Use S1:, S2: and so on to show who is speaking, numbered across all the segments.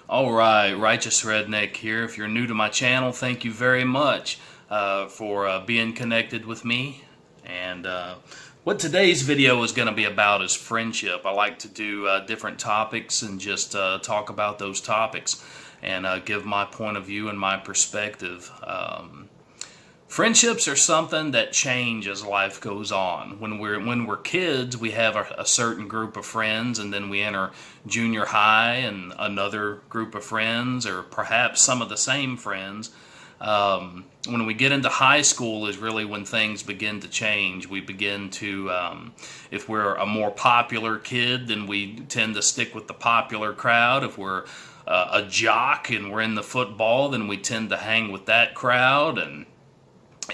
S1: All right, Righteous Redneck here. If you're new to my channel, thank you very much for being connected with me. And what today's video is going to be about is friendship. I like to do different topics and just talk about those topics and give my point of view and my perspective. Friendships are something that change as life goes on. When we're kids, we have a certain group of friends, and then we enter junior high and another group of friends, or perhaps some of the same friends. When we get into high school is really when things begin to change. We begin to, if we're a more popular kid, then we tend to stick with the popular crowd. If we're a jock and we're in the football, then we tend to hang with that crowd. And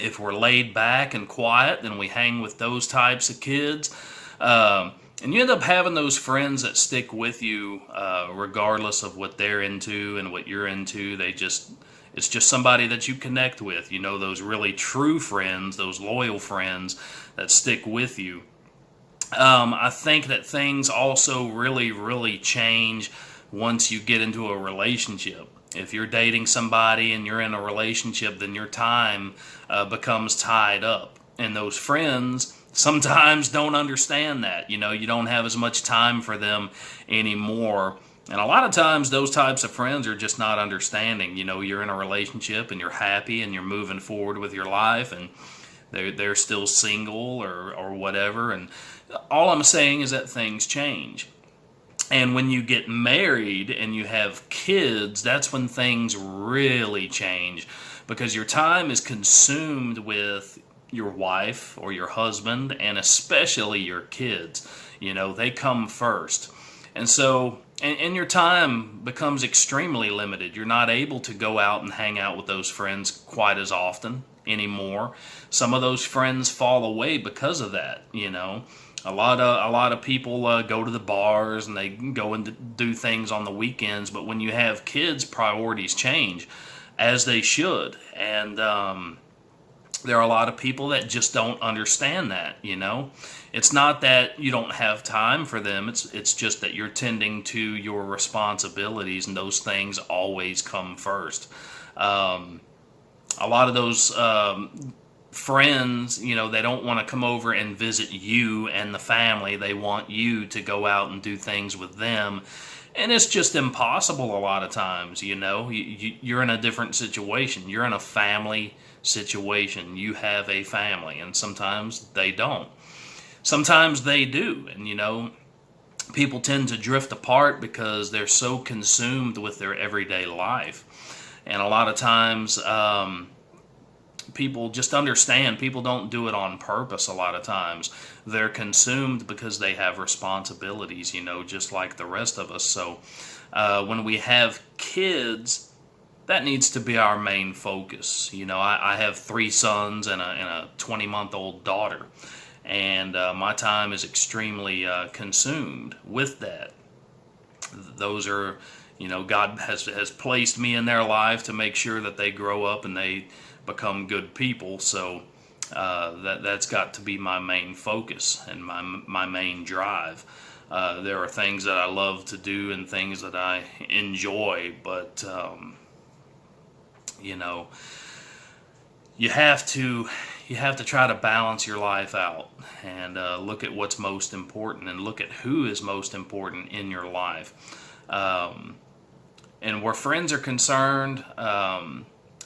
S1: if we're laid back and quiet, then we hang with those types of kids. And you end up having those friends that stick with you regardless of what they're into and what you're into. It's just somebody that you connect with. You know, those really true friends, those loyal friends that stick with you. I think that things also really change once you get into a relationship. If you're dating somebody and you're in a relationship, then your time becomes tied up. And those friends sometimes don't understand that. You know, you don't have as much time for them anymore. And a lot of times those types of friends are just not understanding. You know, you're in a relationship and you're happy and you're moving forward with your life, and they're still single or whatever. And all I'm saying is that things change. And when you get married and you have kids, that's when things really change, because your time is consumed with your wife or your husband, and especially your kids. You know, they come first. And so, and your time becomes extremely limited. You're not able to go out and hang out with those friends quite as often anymore. Some of those friends fall away because of that, you know. A lot of people go to the bars and they go and do things on the weekends, but when you have kids, priorities change, as they should. And there are a lot of people that just don't understand that, you know. It's not that you don't have time for them, it's just that you're tending to your responsibilities, and those things always come first. A lot of those friends, you know, they don't want to come over and visit you and the family. They want you to go out and do things with them. And it's just impossible a lot of times, you know. You're in a different situation. You're in a family situation. You have a family, and sometimes they don't. Sometimes they do, and, you know, people tend to drift apart because they're so consumed with their everyday life. And a lot of times, people just understand, people don't do it on purpose a lot of times. They're consumed because they have responsibilities, you know, just like the rest of us. So when we have kids, that needs to be our main focus. You know, I have 3 sons and a 20-month-old daughter, and my time is extremely consumed with that. Those are, you know, God has placed me in their life to make sure that they grow up and they become good people. So that's got to be my main focus and my main drive. There are things that I love to do and things that I enjoy, but you know, you have to try to balance your life out and look at what's most important and look at who is most important in your life. And where friends are concerned,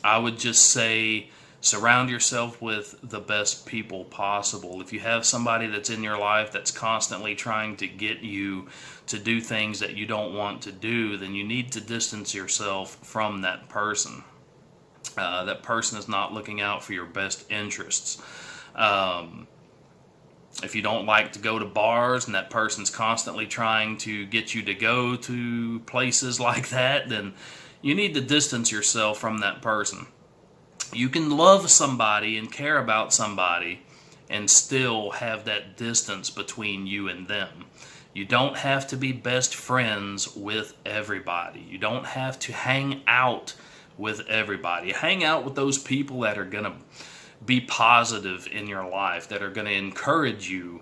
S1: I would just say surround yourself with the best people possible. If you have somebody that's in your life that's constantly trying to get you to do things that you don't want to do, then you need to distance yourself from that person. That person is not looking out for your best interests. If you don't like to go to bars and that person's constantly trying to get you to go to places like that, then you need to distance yourself from that person. You can love somebody and care about somebody and still have that distance between you and them. You don't have to be best friends with everybody. You don't have to hang out with everybody. Hang out with those people that are going to be positive in your life, that are going to encourage you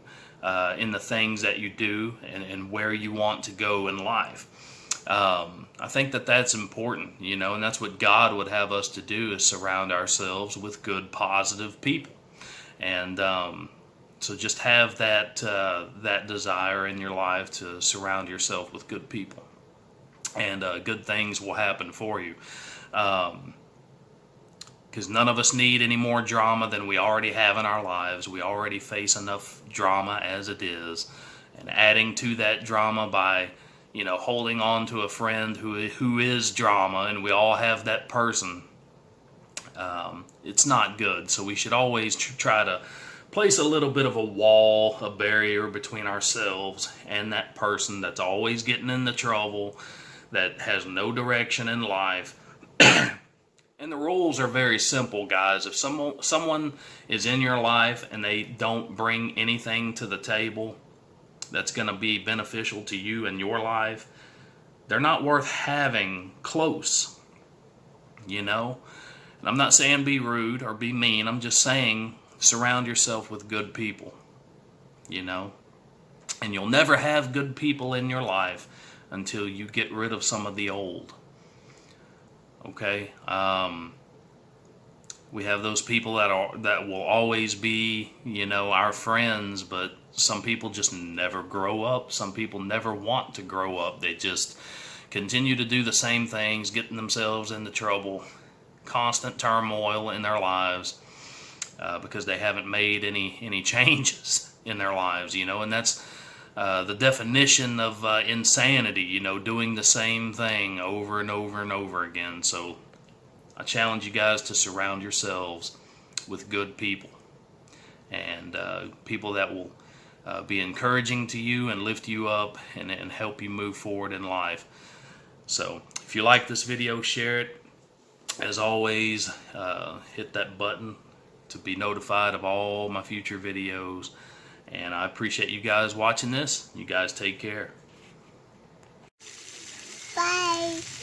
S1: in the things that you do and where you want to go in life. I think that that's important, and that's what God would have us to do, is surround ourselves with good, positive people. And so just have that desire in your life to surround yourself with good people, and good things will happen for you. Because none of us need any more drama than we already have in our lives. We already face enough drama as it is, and adding to that drama by holding on to a friend who is drama, and we all have that person. It's not good. So we should always try to place a little bit of a wall, a barrier between ourselves and that person that's always getting into trouble, that has no direction in life. And the rules are very simple, guys. If someone is in your life and they don't bring anything to the table that's going to be beneficial to you in your life, they're not worth having close, And I'm not saying be rude or be mean. I'm just saying surround yourself with good people, And you'll never have good people in your life until you get rid of some of the old. Okay? We have those people that will always be, our friends, but some people just never grow up. Some people never want to grow up. They just continue to do the same things, getting themselves into trouble, constant turmoil in their lives, because they haven't made any changes in their lives, and that's the definition of insanity, doing the same thing over and over and over again. So I challenge you guys to surround yourselves with good people, and people that will be encouraging to you and lift you up and help you move forward in life. So if you like this video, share it. As always, hit that button to be notified of all my future videos. And I appreciate you guys watching this. You guys take care.
S2: Bye.